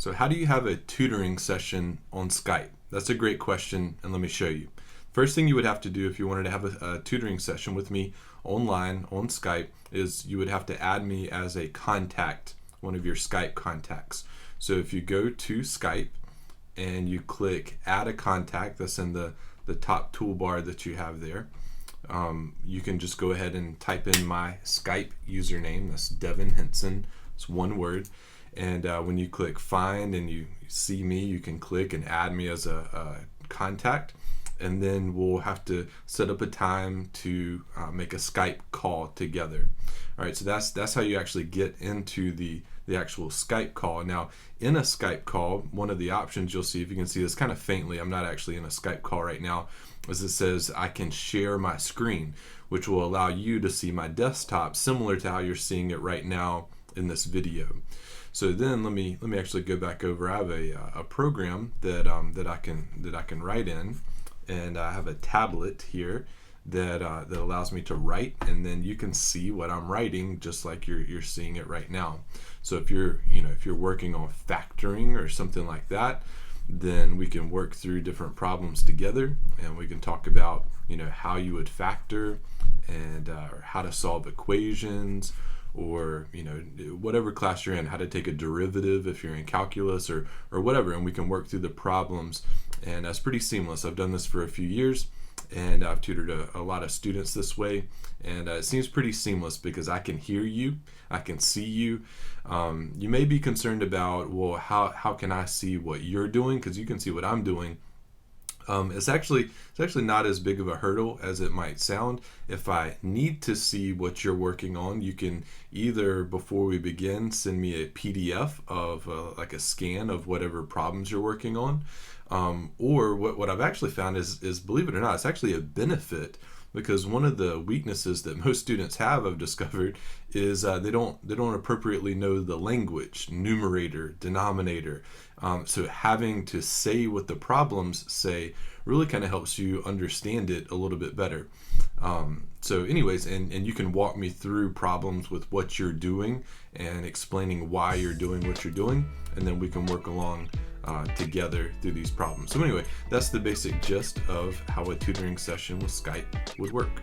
So how do you have a tutoring session on Skype? That's a great question, and let me show you. First thing you would have to do if you wanted to have a tutoring session with me online on Skype is you would have to add me as a contact, one of your Skype contacts. So if you go to Skype and you click add a contact, that's in the top toolbar that you have there. You can just go ahead and type in my Skype username. That's Devin Henson. It's one word. And when you click find and you see me, you can click and add me as a contact. And then we'll have to set up a time to make a Skype call together. All right, so that's how you actually get into the actual Skype call. Now, in a Skype call, one of the options you'll see, if you can see this kind of faintly, I'm not actually in a Skype call right now, is it says I can share my screen, which will allow you to see my desktop similar to how you're seeing it right now in this video. So then let me actually go back over. I have a program that I can write in, and I have a tablet here that allows me to write, and then you can see what I'm writing just like you're seeing it right now. So if you're working on factoring or something like that, then we can work through different problems together, and we can talk about how you would factor and or how to solve equations, or whatever class you're in, how to take a derivative if you're in calculus or whatever, and we can work through the problems. And that's pretty seamless. I've done this for a few years, and I've tutored a lot of students this way, and it seems pretty seamless because I can hear you, I can see you. You may be concerned about, well, how can I see what you're doing, because you can see what I'm doing. It's actually not as big of a hurdle as it might sound. If I need to see what you're working on, you can either, before we begin, send me a PDF of like a scan of whatever problems you're working on, or what I've actually found is, believe it or not, it's actually a benefit, because one of the weaknesses that most students have, I've discovered, is they don't appropriately know the language, numerator, denominator. So having to say what the problems say really kind of helps you understand it a little bit better. So anyways, and you can walk me through problems with what you're doing and explaining why you're doing what you're doing, and then we can work along together through these problems. So anyway, that's the basic gist of how a tutoring session with Skype would work.